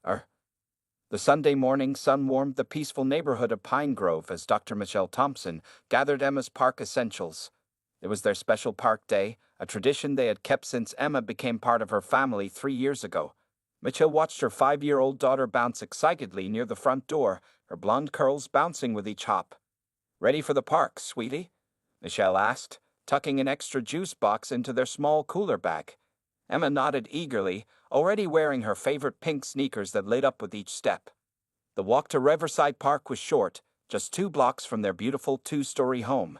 Er, the Sunday morning sun warmed the peaceful neighborhood of Pine Grove as Dr. Michelle Thompson gathered Emma's park essentials. It was their special park day, a tradition they had kept since Emma became part of her family 3 years ago. Michelle watched her 5-year-old daughter bounce excitedly near the front door, her blonde curls bouncing with each hop. "Ready for the park, sweetie?" Michelle asked, tucking an extra juice box into their small cooler bag. Emma nodded eagerly, already wearing her favorite pink sneakers that lit up with each step. The walk to Riverside Park was short, just 2 blocks from their beautiful 2-story home.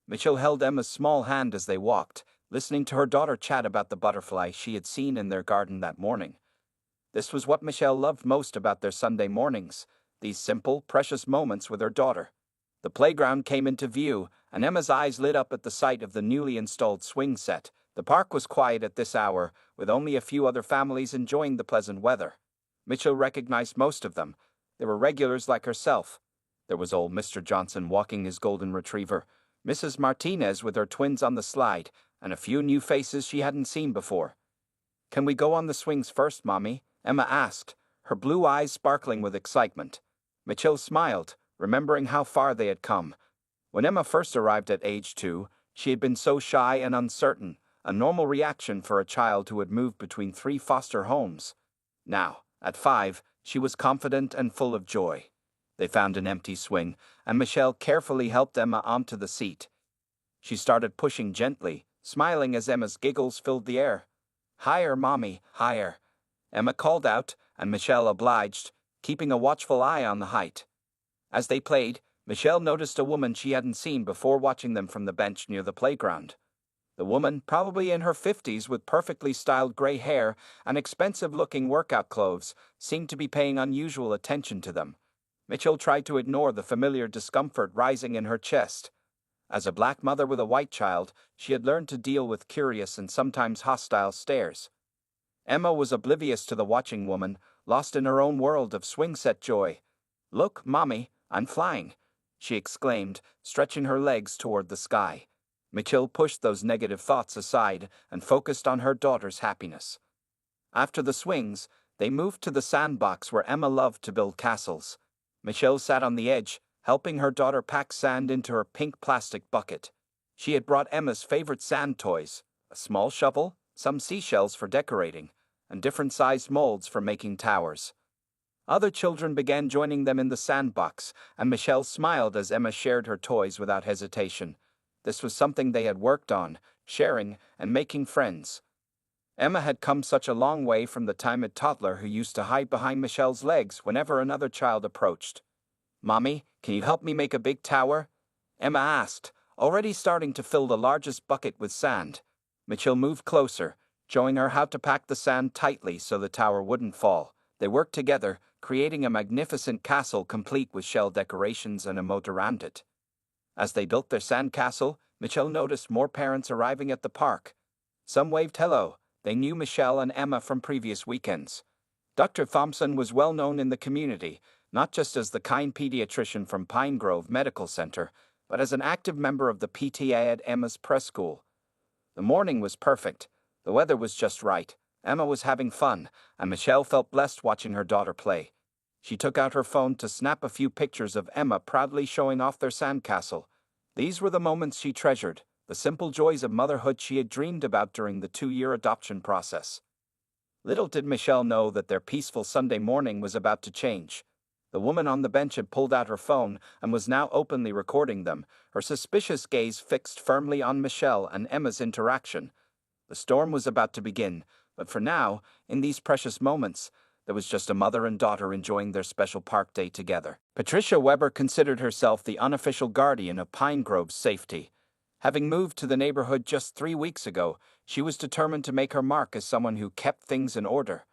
Mitchell held Emma's small hand as they walked, listening to her daughter chat about the butterfly she had seen in their garden that morning. This was what Michelle loved most about their Sunday mornings, these simple, precious moments with her daughter. The playground came into view, and Emma's eyes lit up at the sight of the newly installed swing set. The park was quiet at this hour, with only a few other families enjoying the pleasant weather. Mitchell recognized most of them. They were regulars like herself. There was old Mr. Johnson walking his golden retriever, Mrs. Martinez with her twins on the slide, and a few new faces she hadn't seen before. "Can we go on the swings first, Mommy?" Emma asked, her blue eyes sparkling with excitement. Mitchell smiled, remembering how far they had come. When Emma first arrived at age 2, she had been so shy and uncertain, a normal reaction for a child who had moved between 3 foster homes. Now, at 5, she was confident and full of joy. They found an empty swing, and Michelle carefully helped Emma onto the seat. She started pushing gently, smiling as Emma's giggles filled the air. "Higher, Mommy, higher," Emma called out, and Michelle obliged, keeping a watchful eye on the height. As they played, Michelle noticed a woman she hadn't seen before watching them from the bench near the playground. The woman, probably in her 50s with perfectly styled gray hair and expensive-looking workout clothes, seemed to be paying unusual attention to them. Mitchell tried to ignore the familiar discomfort rising in her chest. As a black mother with a white child, she had learned to deal with curious and sometimes hostile stares. Emma was oblivious to the watching woman, lost in her own world of swing set joy. "Look, Mommy, I'm flying," she exclaimed, stretching her legs toward the sky. Mitchell pushed those negative thoughts aside and focused on her daughter's happiness. After the swings, they moved to the sandbox where Emma loved to build castles. Michelle sat on the edge, helping her daughter pack sand into her pink plastic bucket. She had brought Emma's favorite sand toys, a small shovel, some seashells for decorating, and different-sized molds for making towers. Other children began joining them in the sandbox, and Michelle smiled as Emma shared her toys without hesitation. This was something they had worked on, sharing and making friends. Emma had come such a long way from the timid toddler who used to hide behind Michelle's legs whenever another child approached. "Mommy, can you help me make a big tower?" Emma asked, already starting to fill the largest bucket with sand. Michelle moved closer, showing her how to pack the sand tightly so the tower wouldn't fall. They worked together, creating a magnificent castle complete with shell decorations and a moat around it. As they built their sand castle, Michelle noticed more parents arriving at the park. Some waved hello. They knew Michelle and Emma from previous weekends. Dr. Thompson was well known in the community, not just as the kind pediatrician from Pine Grove Medical Center, but as an active member of the PTA at Emma's press school. The morning was perfect. The weather was just right. Emma was having fun, and Michelle felt blessed watching her daughter play. She took out her phone to snap a few pictures of Emma proudly showing off their sandcastle. These were the moments she treasured, the simple joys of motherhood she had dreamed about during the 2-year adoption process. Little did Michelle know that their peaceful Sunday morning was about to change. The woman on the bench had pulled out her phone and was now openly recording them, her suspicious gaze fixed firmly on Michelle and Emma's interaction. The storm was about to begin, but for now, in these precious moments, there was just a mother and daughter enjoying their special park day together. Patricia Weber considered herself the unofficial guardian of Pine Grove's safety. Having moved to the neighborhood just 3 weeks ago, she was determined to make her mark as someone who kept things in order.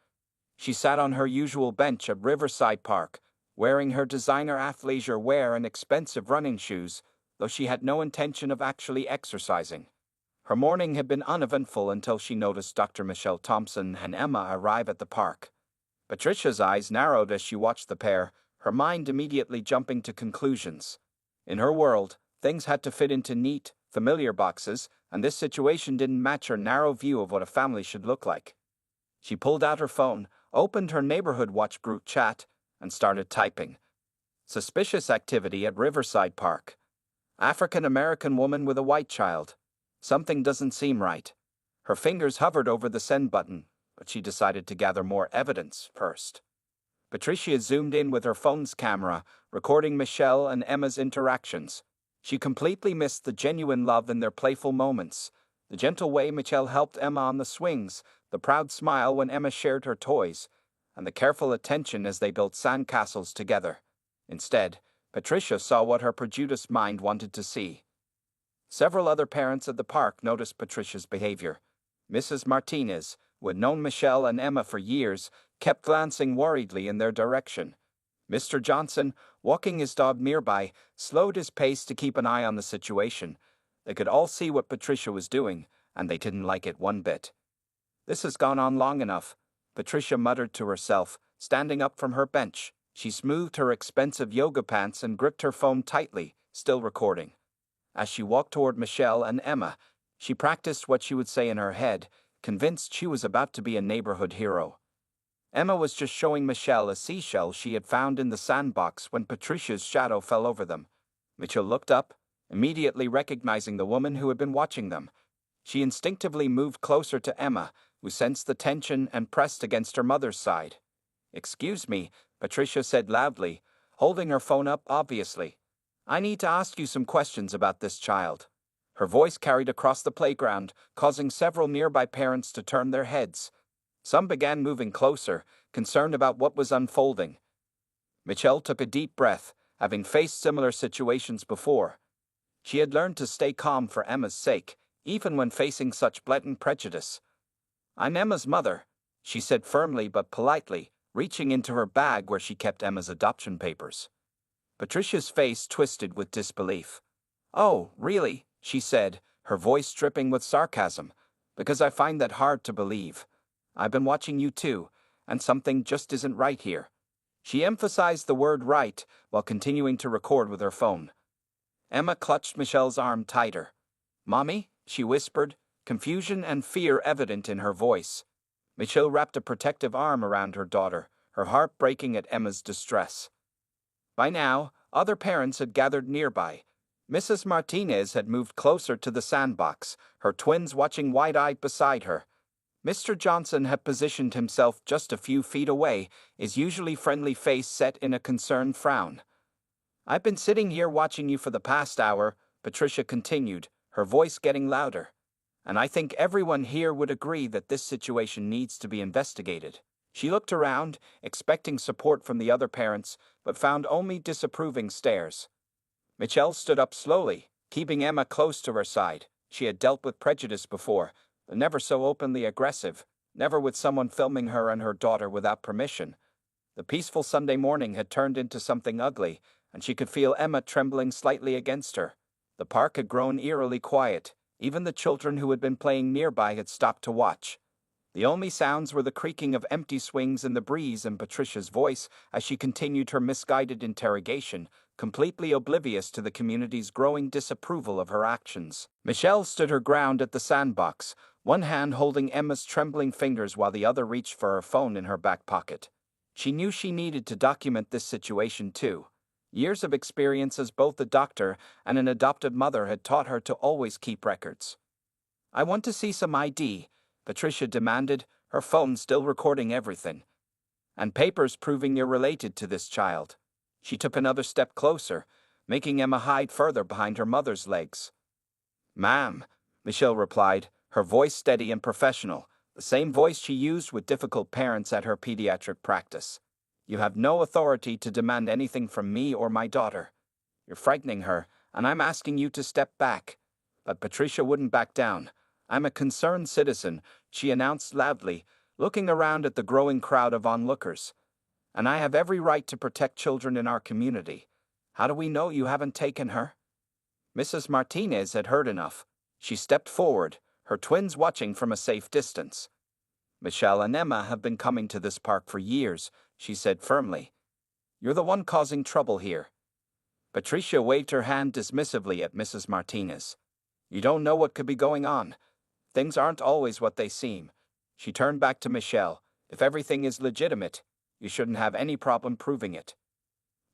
She sat on her usual bench at Riverside Park, wearing her designer athleisure wear and expensive running shoes, though she had no intention of actually exercising. Her morning had been uneventful until she noticed Dr. Michelle Thompson and Emma arrive at the park. Patricia's eyes narrowed as she watched the pair, her mind immediately jumping to conclusions. In her world, things had to fit into neat, familiar boxes, and this situation didn't match her narrow view of what a family should look like. She pulled out her phone, opened her neighborhood watch group chat, and started typing. Suspicious activity at Riverside Park. African-American woman with a white child. Something doesn't seem right. Her fingers hovered over the send button, but she decided to gather more evidence first. Patricia zoomed in with her phone's camera, recording Michelle and Emma's interactions. She completely missed the genuine love in their playful moments. The gentle way Michelle helped Emma on the swings, the proud smile when Emma shared her toys, and the careful attention as they built sandcastles together. Instead, Patricia saw what her prejudiced mind wanted to see. Several other parents at the park noticed Patricia's behavior. Mrs. Martinez, who had known Michelle and Emma for years, kept glancing worriedly in their direction. Mr. Johnson, walking his dog nearby, slowed his pace to keep an eye on the situation. They could all see what Patricia was doing, and they didn't like it one bit. "This has gone on long enough," Patricia muttered to herself, standing up from her bench. She smoothed her expensive yoga pants and gripped her phone tightly, still recording. As she walked toward Michelle and Emma, she practiced what she would say in her head, convinced she was about to be a neighborhood hero. Emma was just showing Michelle a seashell she had found in the sandbox when Patricia's shadow fell over them. Michelle looked up, immediately recognizing the woman who had been watching them. She instinctively moved closer to Emma, who sensed the tension and pressed against her mother's side. "Excuse me," Patricia said loudly, holding her phone up obviously. "I need to ask you some questions about this child." Her voice carried across the playground, causing several nearby parents to turn their heads. Some began moving closer, concerned about what was unfolding. Michelle took a deep breath, having faced similar situations before. She had learned to stay calm for Emma's sake, even when facing such blatant prejudice. "I'm Emma's mother," she said firmly but politely, reaching into her bag where she kept Emma's adoption papers. Patricia's face twisted with disbelief. "Oh, really?" she said, her voice dripping with sarcasm. "Because I find that hard to believe. I've been watching you too, and something just isn't right here." She emphasized the word right while continuing to record with her phone. Emma clutched Michelle's arm tighter. "Mommy?" she whispered, confusion and fear evident in her voice. Michelle wrapped a protective arm around her daughter, her heart breaking at Emma's distress. By now, other parents had gathered nearby. Mrs. Martinez had moved closer to the sandbox, her twins watching wide-eyed beside her. Mr. Johnson had positioned himself just a few feet away, his usually friendly face set in a concerned frown. "I've been sitting here watching you for the past hour," Patricia continued, her voice getting louder. "And I think everyone here would agree that this situation needs to be investigated." She looked around, expecting support from the other parents, but found only disapproving stares. Michelle stood up slowly, keeping Emma close to her side. She had dealt with prejudice before, but never so openly aggressive, never with someone filming her and her daughter without permission. The peaceful Sunday morning had turned into something ugly, and she could feel Emma trembling slightly against her. The park had grown eerily quiet. Even the children who had been playing nearby had stopped to watch. The only sounds were the creaking of empty swings in the breeze and Patricia's voice as she continued her misguided interrogation, completely oblivious to the community's growing disapproval of her actions. Michelle stood her ground at the sandbox, one hand holding Emma's trembling fingers while the other reached for her phone in her back pocket. She knew she needed to document this situation too. Years of experience as both a doctor and an adopted mother had taught her to always keep records. "I want to see some ID," Patricia demanded, her phone still recording everything. "And papers proving you're related to this child." She took another step closer, making Emma hide further behind her mother's legs. "Ma'am," Michelle replied, her voice steady and professional, the same voice she used with difficult parents at her pediatric practice. "You have no authority to demand anything from me or my daughter. You're frightening her, and I'm asking you to step back." But Patricia wouldn't back down. "I'm a concerned citizen," she announced loudly, looking around at the growing crowd of onlookers. "And I have every right to protect children in our community. How do we know you haven't taken her?" Mrs. Martinez had heard enough. She stepped forward, her twins watching from a safe distance. "Michelle and Emma have been coming to this park for years," she said firmly. "You're the one causing trouble here." Patricia waved her hand dismissively at Mrs. Martinez. "You don't know what could be going on. Things aren't always what they seem." She turned back to Michelle. If everything is legitimate, you shouldn't have any problem proving it.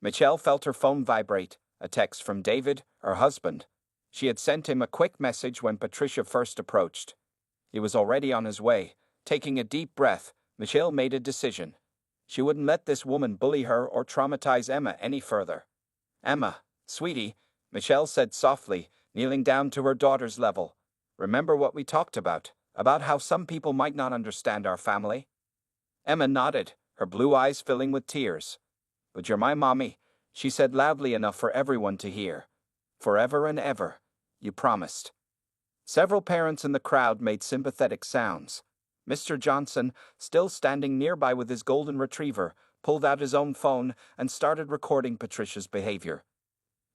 Michelle felt her phone vibrate, a text from David, her husband. She had sent him a quick message when Patricia first approached. He was already on his way. Taking a deep breath, Michelle made a decision. She wouldn't let this woman bully her or traumatize Emma any further. "Emma, sweetie," Michelle said softly, kneeling down to her daughter's level. "Remember what we talked about how some people might not understand our family?" Emma nodded, her blue eyes filling with tears. "But you're my mommy," she said loudly enough for everyone to hear. "Forever and ever. You promised." Several parents in the crowd made sympathetic sounds. Mr. Johnson, still standing nearby with his golden retriever, pulled out his own phone and started recording Patricia's behavior.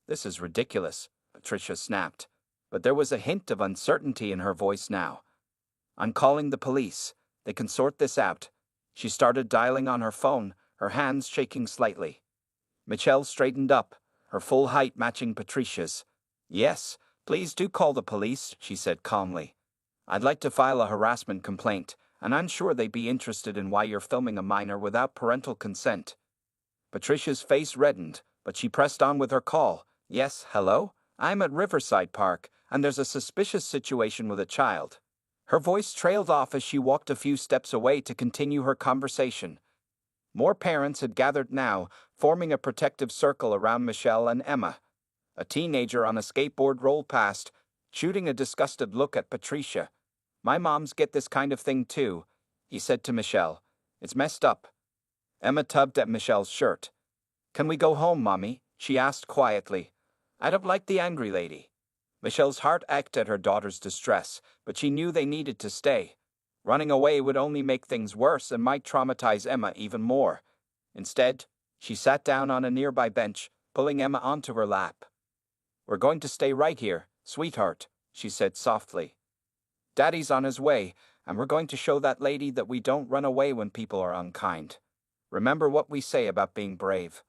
"This is ridiculous," Patricia snapped, but there was a hint of uncertainty in her voice now. "I'm calling the police. They can sort this out." She started dialing on her phone, her hands shaking slightly. Michelle straightened up, her full height matching Patricia's. "Yes, please do call the police," she said calmly. "I'd like to file a harassment complaint, and I'm sure they'd be interested in why you're filming a minor without parental consent." Patricia's face reddened, but she pressed on with her call. "Yes, hello? I'm at Riverside Park, and there's a suspicious situation with a child." Her voice trailed off as she walked a few steps away to continue her conversation. More parents had gathered now, forming a protective circle around Michelle and Emma. A teenager on a skateboard rolled past, shooting a disgusted look at Patricia. "My moms get this kind of thing too," he said to Michelle. "It's messed up." Emma tugged at Michelle's shirt. "Can we go home, Mommy?" she asked quietly. "I don't like the angry lady." Michelle's heart ached at her daughter's distress, but she knew they needed to stay. Running away would only make things worse and might traumatize Emma even more. Instead, she sat down on a nearby bench, pulling Emma onto her lap. "We're going to stay right here, sweetheart," she said softly. "Daddy's on his way, and we're going to show that lady that we don't run away when people are unkind. Remember what we say about being brave."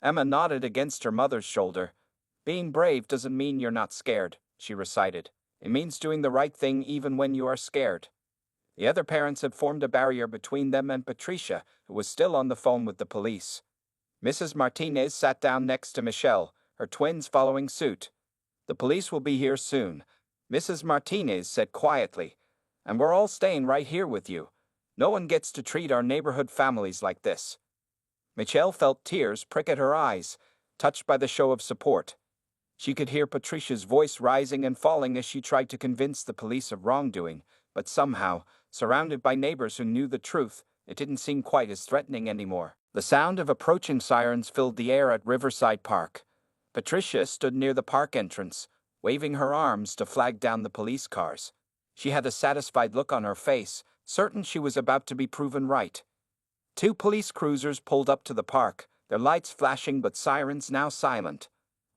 Emma nodded against her mother's shoulder. "Being brave doesn't mean you're not scared," she recited. "It means doing the right thing even when you are scared." The other parents had formed a barrier between them and Patricia, who was still on the phone with the police. Mrs. Martinez sat down next to Michelle, her twins following suit. "The police will be here soon," Mrs. Martinez said quietly, "and we're all staying right here with you. No one gets to treat our neighborhood families like this." Michelle felt tears prick at her eyes, touched by the show of support. She could hear Patricia's voice rising and falling as she tried to convince the police of wrongdoing, but somehow, surrounded by neighbors who knew the truth, it didn't seem quite as threatening anymore. The sound of approaching sirens filled the air at Riverside Park. Patricia stood near the park entrance, waving her arms to flag down the police cars. She had a satisfied look on her face, certain she was about to be proven right. 2 police cruisers pulled up to the park, their lights flashing but sirens now silent.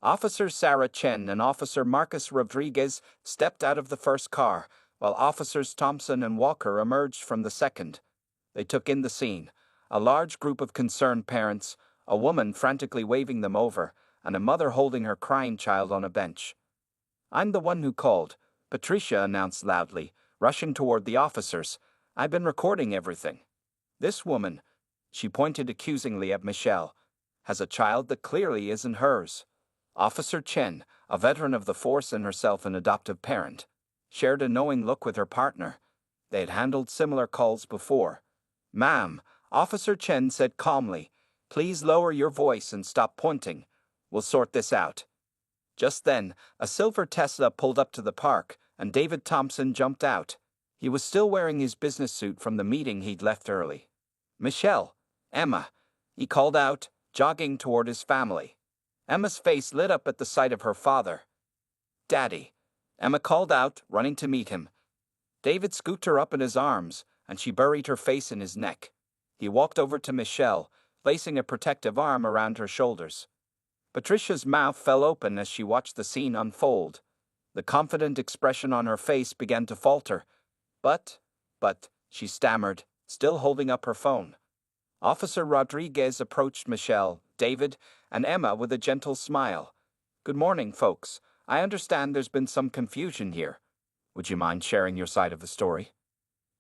Officer Sarah Chen and Officer Marcus Rodriguez stepped out of the first car, while Officers Thompson and Walker emerged from the second. They took in the scene, a large group of concerned parents, a woman frantically waving them over, and a mother holding her crying child on a bench. "I'm the one who called," Patricia announced loudly, rushing toward the officers. "I've been recording everything. This woman," she pointed accusingly at Michelle, "has a child that clearly isn't hers." Officer Chen, a veteran of the force and herself an adoptive parent, shared a knowing look with her partner. They had handled similar calls before. "Ma'am," Officer Chen said calmly, "please lower your voice and stop pointing. We'll sort this out." Just then, a silver Tesla pulled up to the park, and David Thompson jumped out. He was still wearing his business suit from the meeting he'd left early. "Michelle, Emma," he called out, jogging toward his family. Emma's face lit up at the sight of her father. "Daddy," Emma called out, running to meet him. David scooped her up in his arms, and she buried her face in his neck. He walked over to Michelle, placing a protective arm around her shoulders. Patricia's mouth fell open as she watched the scene unfold. The confident expression on her face began to falter. But, she stammered, still holding up her phone. Officer Rodriguez approached Michelle, David, and Emma with a gentle smile. "Good morning, folks. I understand there's been some confusion here. Would you mind sharing your side of the story?"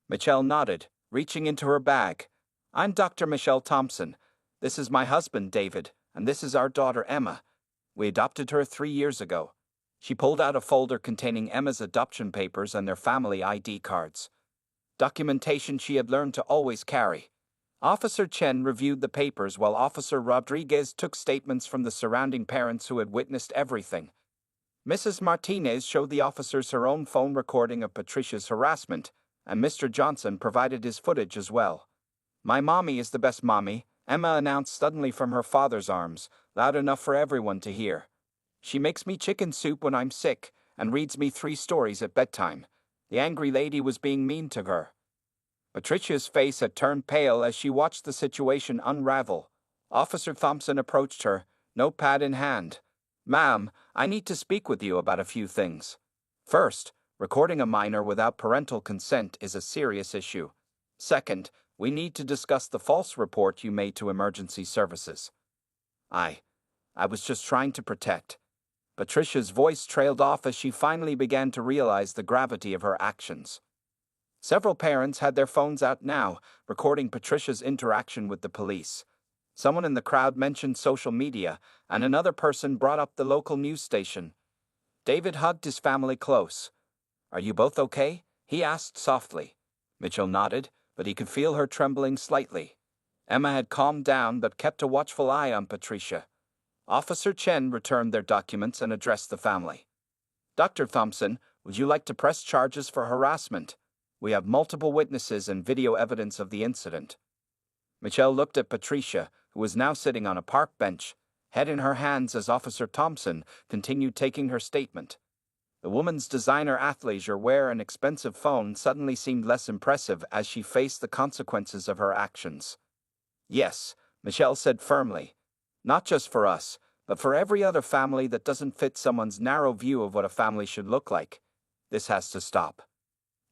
Michelle nodded, reaching into her bag. "I'm Dr. Michelle Thompson. This is my husband, David, and this is our daughter, Emma. We adopted her 3 years ago." She pulled out a folder containing Emma's adoption papers and their family ID cards. Documentation she had learned to always carry. Officer Chen reviewed the papers while Officer Rodriguez took statements from the surrounding parents who had witnessed everything. Mrs. Martinez showed the officers her own phone recording of Patricia's harassment, and Mr. Johnson provided his footage as well. "My mommy is the best mommy," Emma announced suddenly from her father's arms, loud enough for everyone to hear. "She makes me chicken soup when I'm sick and reads me 3 stories at bedtime." The angry lady was being mean to her. Patricia's face had turned pale as she watched the situation unravel. Officer Thompson approached her, notepad in hand. "Ma'am, I need to speak with you about a few things. First, recording a minor without parental consent is a serious issue. Second, we need to discuss the false report you made to emergency services." I was just trying to protect." Patricia's voice trailed off as she finally began to realize the gravity of her actions. Several parents had their phones out now, recording Patricia's interaction with the police. Someone in the crowd mentioned social media, and another person brought up the local news station. David hugged his family close. "Are you both okay?" he asked softly. Mitchell nodded, but he could feel her trembling slightly. Emma had calmed down but kept a watchful eye on Patricia. Officer Chen returned their documents and addressed the family. "Dr. Thompson, would you like to press charges for harassment? We have multiple witnesses and video evidence of the incident." Michelle looked at Patricia, who was now sitting on a park bench, head in her hands as Officer Thompson continued taking her statement. The woman's designer athleisure wear and expensive phone suddenly seemed less impressive as she faced the consequences of her actions. "Yes," Michelle said firmly. "Not just for us, but for every other family that doesn't fit someone's narrow view of what a family should look like. This has to stop."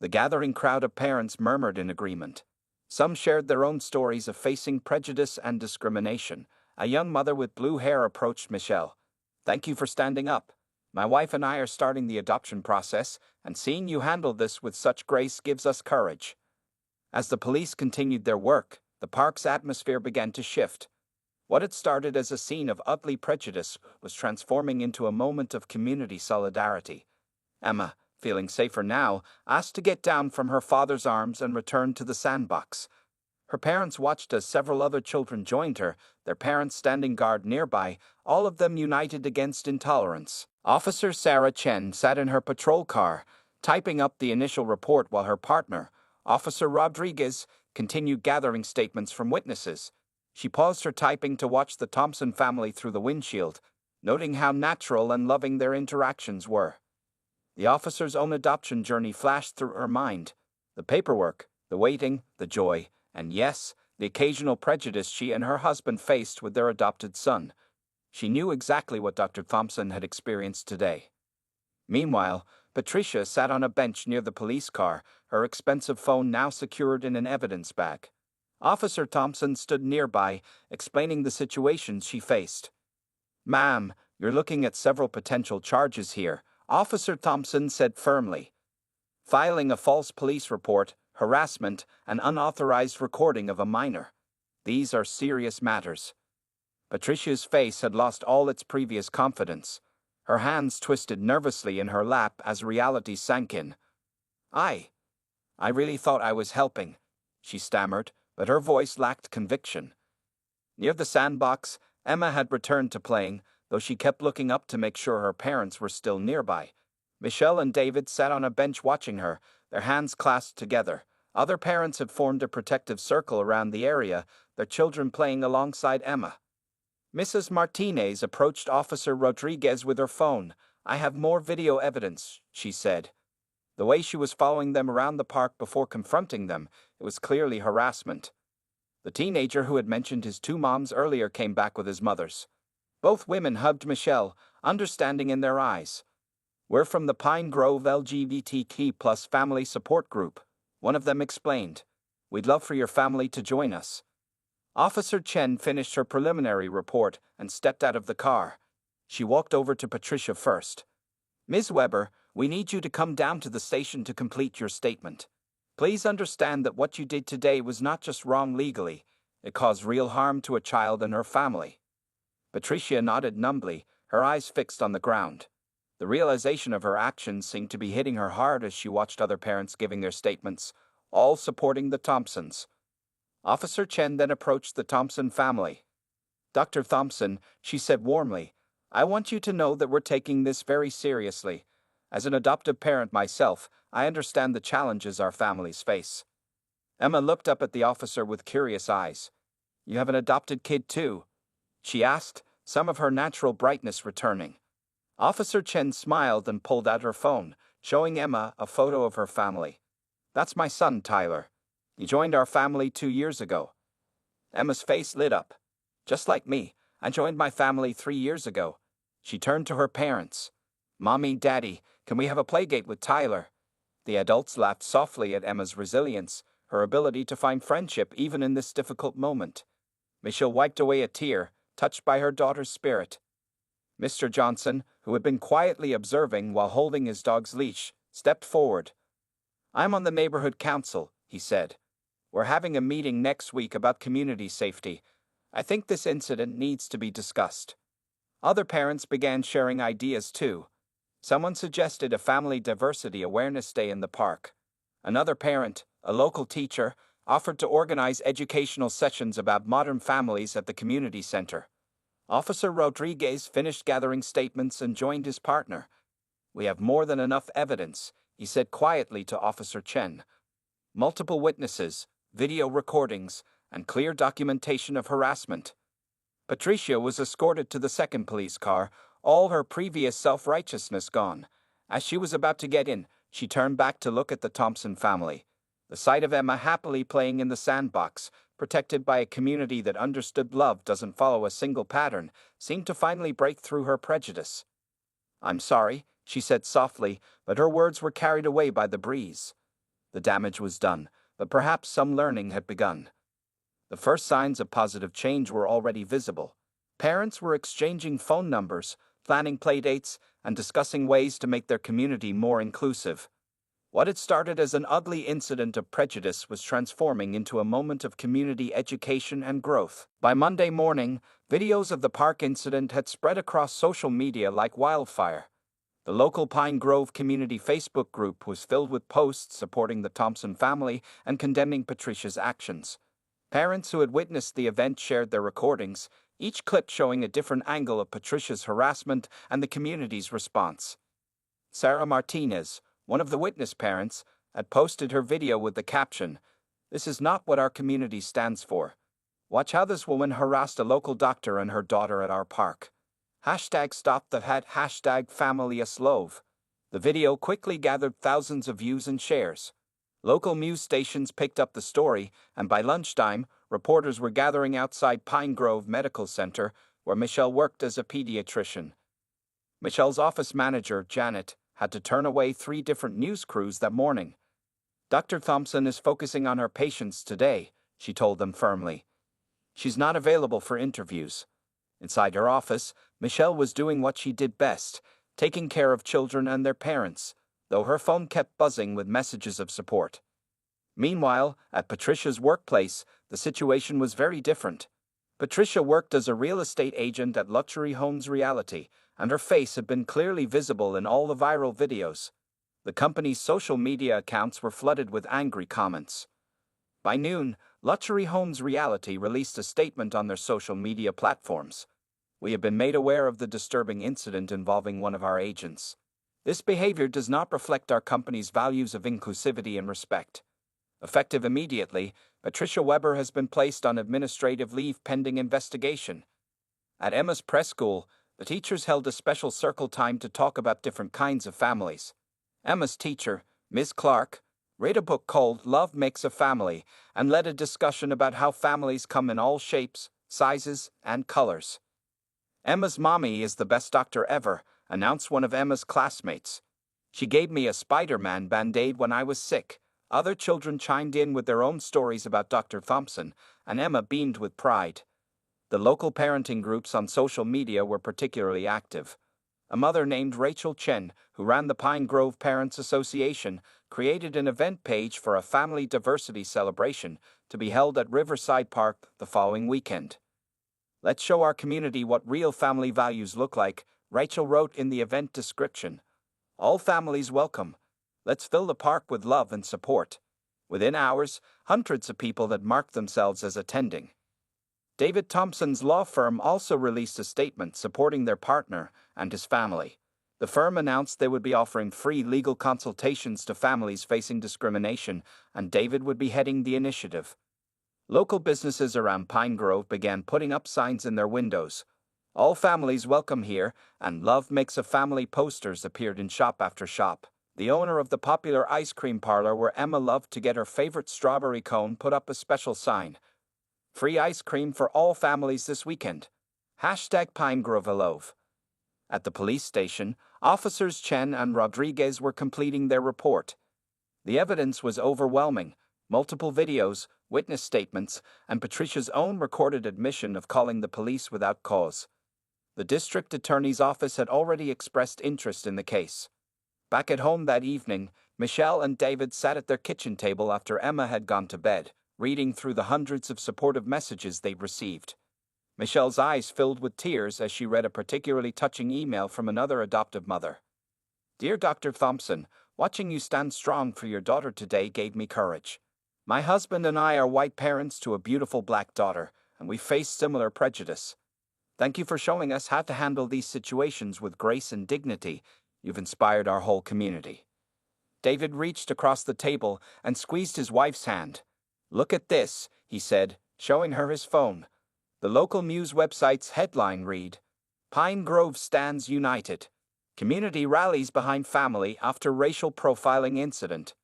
The gathering crowd of parents murmured in agreement. Some shared their own stories of facing prejudice and discrimination. A young mother with blue hair approached Michelle. "Thank you for standing up. My wife and I are starting the adoption process, and seeing you handle this with such grace gives us courage." As the police continued their work, the park's atmosphere began to shift. What had started as a scene of ugly prejudice was transforming into a moment of community solidarity. Emma, feeling safer now, asked to get down from her father's arms and returned to the sandbox. Her parents watched as several other children joined her, their parents standing guard nearby, all of them united against intolerance. Officer Sarah Chen sat in her patrol car, typing up the initial report while her partner, Officer Rodriguez, continued gathering statements from witnesses. She paused her typing to watch the Thompson family through the windshield, noting how natural and loving their interactions were. The officer's own adoption journey flashed through her mind. The paperwork, the waiting, the joy, and yes, the occasional prejudice she and her husband faced with their adopted son. She knew exactly what Dr. Thompson had experienced today. Meanwhile, Patricia sat on a bench near the police car, her expensive phone now secured in an evidence bag. Officer Thompson stood nearby, explaining the situations she faced. "Ma'am, you're looking at several potential charges here," Officer Thompson said firmly. "Filing a false police report, harassment, and unauthorized recording of a minor. These are serious matters." Patricia's face had lost all its previous confidence. Her hands twisted nervously in her lap as reality sank in. I really thought I was helping," she stammered, but her voice lacked conviction. Near the sandbox, Emma had returned to playing, though she kept looking up to make sure her parents were still nearby. Michelle and David sat on a bench watching her, their hands clasped together. Other parents had formed a protective circle around the area, their children playing alongside Emma. Mrs. Martinez approached Officer Rodriguez with her phone. "I have more video evidence," she said. The way she was following them around the park before confronting them, it was clearly harassment. The teenager who had mentioned his 2 moms earlier came back with his mothers. Both women hugged Michelle, understanding in their eyes. "We're from the Pine Grove LGBTQ+ family support group," one of them explained. "We'd love for your family to join us." Officer Chen finished her preliminary report and stepped out of the car. She walked over to Patricia first. "Ms. Weber, we need you to come down to the station to complete your statement." Please understand that what you did today was not just wrong legally, it caused real harm to a child and her family. Patricia nodded numbly, her eyes fixed on the ground. The realization of her actions seemed to be hitting her hard as she watched other parents giving their statements, all supporting the Thompsons. Officer Chen then approached the Thompson family. "Dr. Thompson," she said warmly, "I want you to know that we're taking this very seriously. As an adoptive parent myself, I understand the challenges our families face." Emma looked up at the officer with curious eyes. "You have an adopted kid too?" she asked, some of her natural brightness returning. Officer Chen smiled and pulled out her phone, showing Emma a photo of her family. "That's my son, Tyler. He joined our family 2 years ago." Emma's face lit up. "Just like me, I joined my family 3 years ago." She turned to her parents. "Mommy, Daddy, can we have a playdate with Tyler?" The adults laughed softly at Emma's resilience, her ability to find friendship even in this difficult moment. Michelle wiped away a tear, touched by her daughter's spirit. Mr. Johnson, who had been quietly observing while holding his dog's leash, stepped forward. "I'm on the neighborhood council," he said. "We're having a meeting next week about community safety. I think this incident needs to be discussed." Other parents began sharing ideas too. Someone suggested a family diversity awareness day in the park. Another parent, a local teacher, offered to organize educational sessions about modern families at the community center. Officer Rodriguez finished gathering statements and joined his partner. "We have more than enough evidence," he said quietly to Officer Chen. "Multiple witnesses, video recordings, and clear documentation of harassment." Patricia was escorted to the second police car, all her previous self-righteousness gone. As she was about to get in, she turned back to look at the Thompson family. The sight of Emma happily playing in the sandbox, protected by a community that understood love doesn't follow a single pattern, seemed to finally break through her prejudice. "I'm sorry," she said softly, but her words were carried away by the breeze. The damage was done, but perhaps some learning had begun. The first signs of positive change were already visible. Parents were exchanging phone numbers, planning playdates, and discussing ways to make their community more inclusive. What had started as an ugly incident of prejudice was transforming into a moment of community education and growth. By Monday morning, videos of the park incident had spread across social media like wildfire. The local Pine Grove community Facebook group was filled with posts supporting the Thompson family and condemning Patricia's actions. Parents who had witnessed the event shared their recordings, each clip showing a different angle of Patricia's harassment and the community's response. Sarah Martinez, one of the witness parents, had posted her video with the caption, "This is not what our community stands for. Watch how this woman harassed a local doctor and her daughter at our park. #stop the hat, #FamilyUsLove." The video quickly gathered thousands of views and shares. Local news stations picked up the story, and by lunchtime, reporters were gathering outside Pine Grove Medical Center, where Michelle worked as a pediatrician. Michelle's office manager, Janet, had to turn away 3 different news crews that morning. "Dr. Thompson is focusing on her patients today," she told them firmly. "She's not available for interviews." Inside her office, Michelle was doing what she did best, taking care of children and their parents, though her phone kept buzzing with messages of support. Meanwhile, at Patricia's workplace, the situation was very different. Patricia worked as a real estate agent at Luxury Homes Realty, and her face had been clearly visible in all the viral videos. The company's social media accounts were flooded with angry comments. By noon, Luxury Homes Realty released a statement on their social media platforms. "We have been made aware of the disturbing incident involving one of our agents. This behavior does not reflect our company's values of inclusivity and respect. Effective immediately, Patricia Weber has been placed on administrative leave pending investigation." At Emma's press school, the teachers held a special circle time to talk about different kinds of families. Emma's teacher, Ms. Clark, read a book called Love Makes a Family and led a discussion about how families come in all shapes, sizes, and colors. "Emma's mommy is the best doctor ever," announced one of Emma's classmates. "She gave me a Spider-Man Band-Aid when I was sick." Other children chimed in with their own stories about Dr. Thompson, and Emma beamed with pride. The local parenting groups on social media were particularly active. A mother named Rachel Chen, who ran the Pine Grove Parents Association, created an event page for a family diversity celebration to be held at Riverside Park the following weekend. "Let's show our community what real family values look like," Rachel wrote in the event description. "All families welcome. Let's fill the park with love and support." Within hours, hundreds of people had marked themselves as attending. David Thompson's law firm also released a statement supporting their partner and his family. The firm announced they would be offering free legal consultations to families facing discrimination, and David would be heading the initiative. Local businesses around Pine Grove began putting up signs in their windows. "All families welcome here," and "Love Makes a Family" posters appeared in shop after shop. The owner of the popular ice cream parlor where Emma loved to get her favorite strawberry cone put up a special sign: "Free ice cream for all families this weekend. #PineGroveAlove." At the police station, officers Chen and Rodriguez were completing their report. The evidence was overwhelming: multiple videos, witness statements, and Patricia's own recorded admission of calling the police without cause. The district attorney's office had already expressed interest in the case. Back at home that evening, Michelle and David sat at their kitchen table after Emma had gone to bed, reading through the hundreds of supportive messages they'd received. Michelle's eyes filled with tears as she read a particularly touching email from another adoptive mother. "Dear Dr. Thompson, watching you stand strong for your daughter today gave me courage. My husband and I are white parents to a beautiful black daughter, and we face similar prejudice. Thank you for showing us how to handle these situations with grace and dignity. You've inspired our whole community." David reached across the table and squeezed his wife's hand. "Look at this," he said, showing her his phone. The local news website's headline read, "Pine Grove Stands United. Community Rallies Behind Family After Racial Profiling Incident."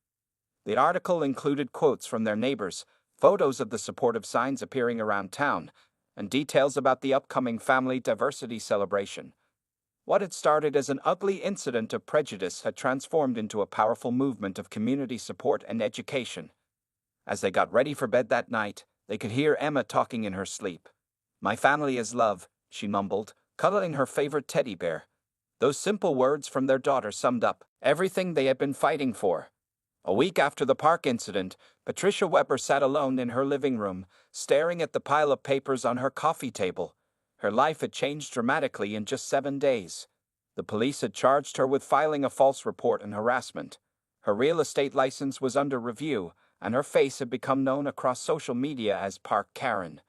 The article included quotes from their neighbors, photos of the supportive signs appearing around town, and details about the upcoming family diversity celebration. What had started as an ugly incident of prejudice had transformed into a powerful movement of community support and education. As they got ready for bed that night, they could hear Emma talking in her sleep. "My family is love," she mumbled, cuddling her favorite teddy bear. Those simple words from their daughter summed up everything they had been fighting for. A week after the park incident, Patricia Weber sat alone in her living room, staring at the pile of papers on her coffee table. Her life had changed dramatically in just 7 days. The police had charged her with filing a false report and harassment. Her real estate license was under review, and her face had become known across social media as Park Karen.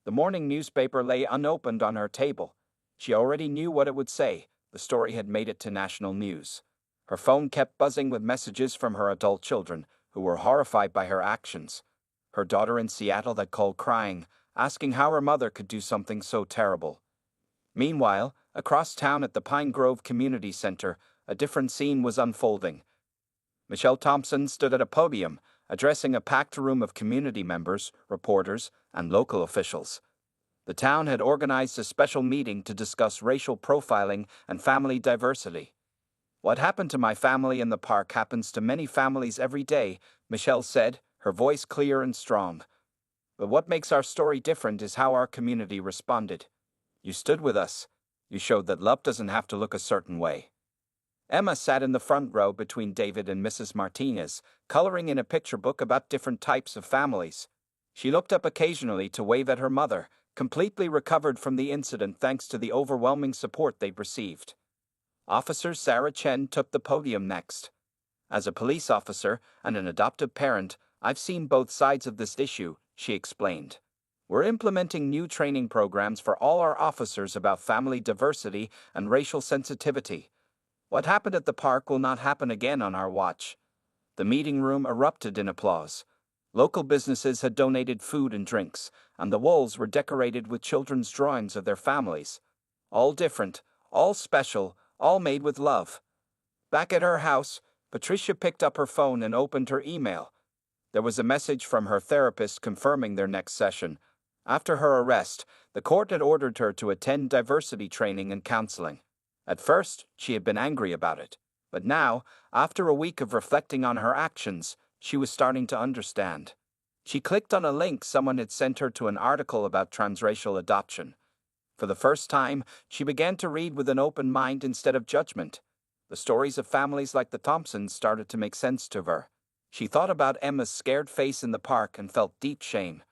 The morning newspaper lay unopened on her table. She already knew what it would say. The story had made it to national news. Her phone kept buzzing with messages from her adult children, who were horrified by her actions. Her daughter in Seattle had called crying, asking how her mother could do something so terrible. Meanwhile, across town at the Pine Grove Community Center, a different scene was unfolding. Michelle Thompson stood at a podium, addressing a packed room of community members, reporters, and local officials. The town had organized a special meeting to discuss racial profiling and family diversity. "What happened to my family in the park happens to many families every day," Michelle said, her voice clear and strong. "But what makes our story different is how our community responded. You stood with us. You showed that love doesn't have to look a certain way." Emma sat in the front row between David and Mrs. Martinez, coloring in a picture book about different types of families. She looked up occasionally to wave at her mother, completely recovered from the incident thanks to the overwhelming support they'd received. Officer Sarah Chen took the podium next. "As a police officer and an adoptive parent, I've seen both sides of this issue," she explained. "We're implementing new training programs for all our officers about family diversity and racial sensitivity. What happened at the park will not happen again on our watch." The meeting room erupted in applause. Local businesses had donated food and drinks, and the walls were decorated with children's drawings of their families. All different, all special, all made with love. Back at her house, Patricia picked up her phone and opened her email. There was a message from her therapist confirming their next session. After her arrest, the court had ordered her to attend diversity training and counseling. At first, she had been angry about it, but now, after a week of reflecting on her actions, she was starting to understand. She clicked on a link someone had sent her to an article about transracial adoption. For the first time, she began to read with an open mind instead of judgment. The stories of families like the Thompsons started to make sense to her. She thought about Emma's scared face in the park and felt deep shame.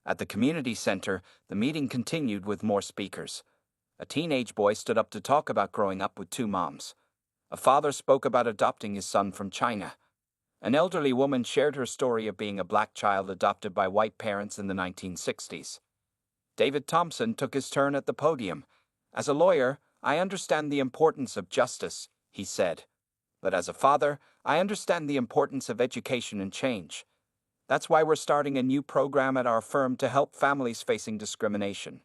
At the community center, the meeting continued with more speakers. A teenage boy stood up to talk about growing up with two moms. A father spoke about adopting his son from China. An elderly woman shared her story of being a black child adopted by white parents in the 1960s. David Thompson took his turn at the podium. As a lawyer, I understand the importance of justice, he said. But as a father, I understand the importance of education and change. That's why we're starting a new program at our firm to help families facing discrimination.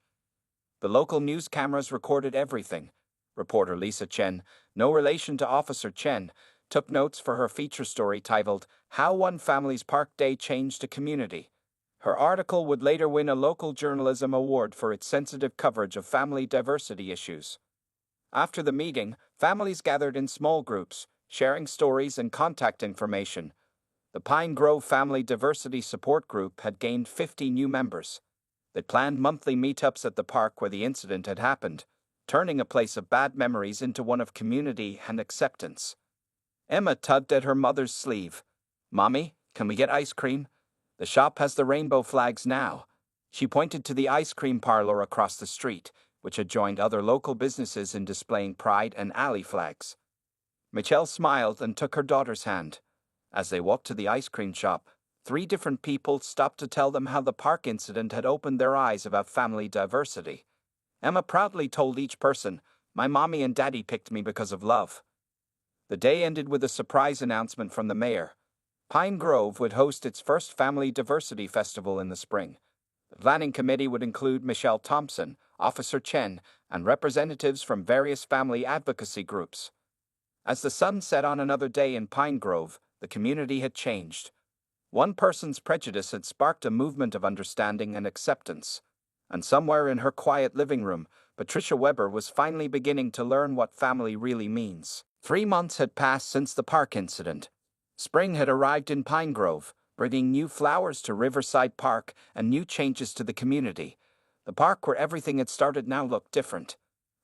The local news cameras recorded everything. Reporter Lisa Chen, no relation to Officer Chen, took notes for her feature story titled, How One Family's Park Day Changed a Community. Her article would later win a local journalism award for its sensitive coverage of family diversity issues. After the meeting, families gathered in small groups, sharing stories and contact information. The Pine Grove Family Diversity Support Group had gained 50 new members. They planned monthly meetups at the park where the incident had happened, turning a place of bad memories into one of community and acceptance. Emma tugged at her mother's sleeve. "Mommy, can we get ice cream? The shop has the rainbow flags now." She pointed to the ice cream parlor across the street, which had joined other local businesses in displaying Pride and Ally flags. Michelle smiled and took her daughter's hand. As they walked to the ice cream shop, 3 different people stopped to tell them how the park incident had opened their eyes about family diversity. Emma proudly told each person, "My mommy and daddy picked me because of love." The day ended with a surprise announcement from the mayor. Pine Grove would host its first Family Diversity Festival in the spring. The planning committee would include Michelle Thompson, Officer Chen, and representatives from various family advocacy groups. As the sun set on another day in Pine Grove, the community had changed. One person's prejudice had sparked a movement of understanding and acceptance. And somewhere in her quiet living room, Patricia Weber was finally beginning to learn what family really means. 3 months had passed since the park incident. Spring had arrived in Pine Grove, bringing new flowers to Riverside Park and new changes to the community. The park where everything had started now looked different.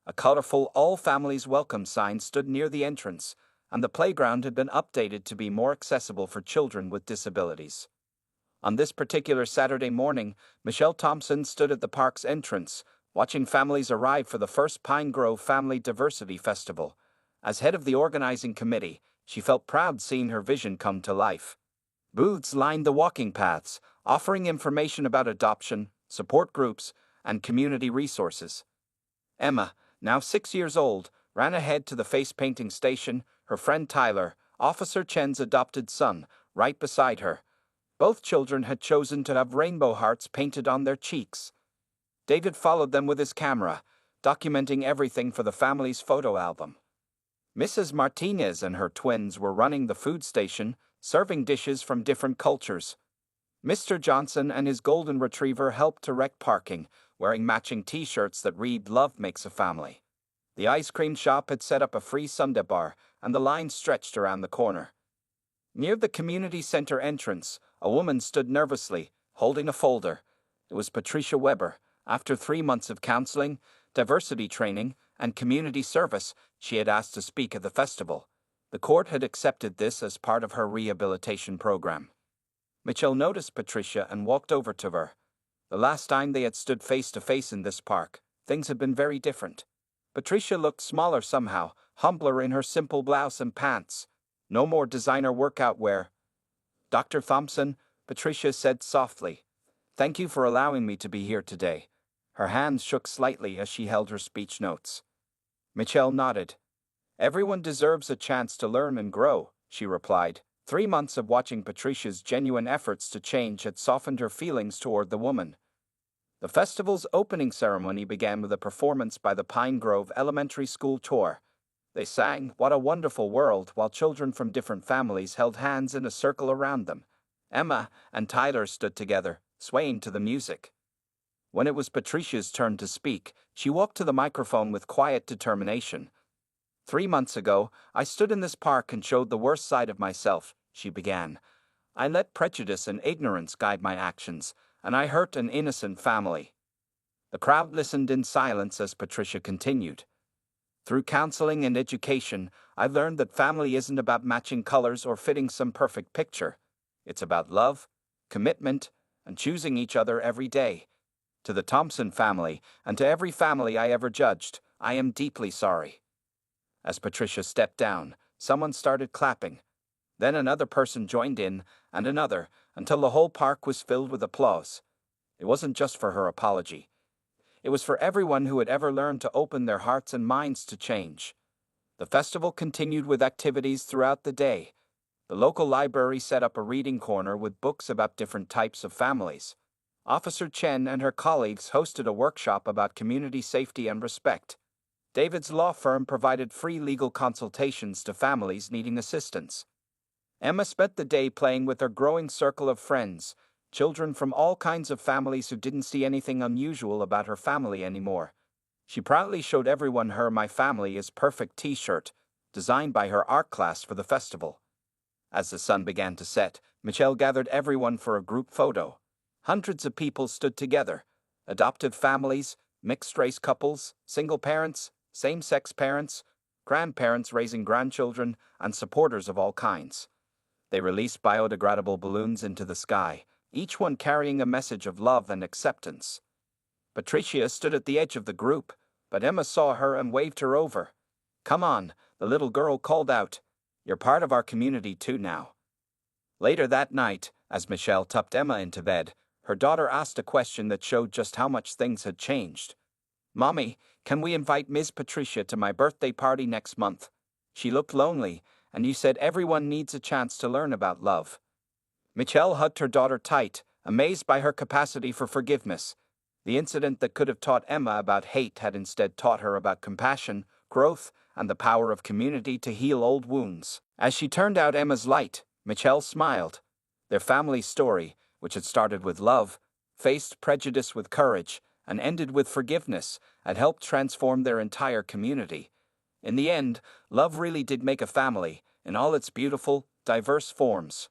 A colorful All Families Welcome sign stood near the entrance, and the playground had been updated to be more accessible for children with disabilities. On this particular Saturday morning, Michelle Thompson stood at the park's entrance, watching families arrive for the first Pine Grove Family Diversity Festival. As head of the organizing committee, she felt proud seeing her vision come to life. Booths lined the walking paths, offering information about adoption, support groups, and community resources. Emma, now 6 years old, ran ahead to the face painting station, her friend Tyler, Officer Chen's adopted son, right beside her. Both children had chosen to have rainbow hearts painted on their cheeks. David followed them with his camera, documenting everything for the family's photo album. Mrs. Martinez and her twins were running the food station, serving dishes from different cultures. Mr. Johnson and his golden retriever helped direct parking, wearing matching t-shirts that read "Love Makes a Family." The ice cream shop had set up a free sundae bar, and the line stretched around the corner. Near the community center entrance, a woman stood nervously, holding a folder. It was Patricia Weber. After 3 months of counseling, diversity training, and community service, she had asked to speak at the festival. The court had accepted this as part of her rehabilitation program. Mitchell noticed Patricia and walked over to her. The last time they had stood face to face in this park, things had been very different. Patricia looked smaller somehow, humbler in her simple blouse and pants. No more designer workout wear. "Dr. Thompson," Patricia said softly, "thank you for allowing me to be here today." Her hands shook slightly as she held her speech notes. Michelle nodded. "Everyone deserves a chance to learn and grow," she replied. 3 months of watching Patricia's genuine efforts to change had softened her feelings toward the woman. The festival's opening ceremony began with a performance by the Pine Grove Elementary School Choir. They sang "What a Wonderful World" while children from different families held hands in a circle around them. Emma and Tyler stood together, swaying to the music. When it was Patricia's turn to speak, she walked to the microphone with quiet determination. 3 months ago, I stood in this park and showed the worst side of myself, she began. I let prejudice and ignorance guide my actions, and I hurt an innocent family. The crowd listened in silence as Patricia continued. Through counseling and education, I've learned that family isn't about matching colors or fitting some perfect picture. It's about love, commitment, and choosing each other every day. To the Thompson family, and to every family I ever judged, I am deeply sorry. As Patricia stepped down, someone started clapping. Then another person joined in, and another, until the whole park was filled with applause. It wasn't just for her apology. It was for everyone who had ever learned to open their hearts and minds to change. The festival continued with activities throughout the day. The local library set up a reading corner with books about different types of families. Officer Chen and her colleagues hosted a workshop about community safety and respect. David's law firm provided free legal consultations to families needing assistance. Emma spent the day playing with her growing circle of friends, children from all kinds of families who didn't see anything unusual about her family anymore. She proudly showed everyone her My Family is Perfect t-shirt, designed by her art class for the festival. As the sun began to set, Michelle gathered everyone for a group photo. Hundreds of people stood together: adoptive families, mixed-race couples, single parents, same-sex parents, grandparents raising grandchildren, and supporters of all kinds. They released biodegradable balloons into the sky, each one carrying a message of love and acceptance. Patricia stood at the edge of the group, but Emma saw her and waved her over. "Come on," the little girl called out. "You're part of our community too now." Later that night, as Michelle tucked Emma into bed, her daughter asked a question that showed just how much things had changed. "Mommy, can we invite Ms. Patricia to my birthday party next month? She looked lonely, and you said everyone needs a chance to learn about love." Michelle hugged her daughter tight, amazed by her capacity for forgiveness. The incident that could have taught Emma about hate had instead taught her about compassion, growth, and the power of community to heal old wounds. As she turned out Emma's light, Michelle smiled. Their family story, which had started with love, faced prejudice with courage, and ended with forgiveness, had helped transform their entire community. In the end, love really did make a family, in all its beautiful, diverse forms.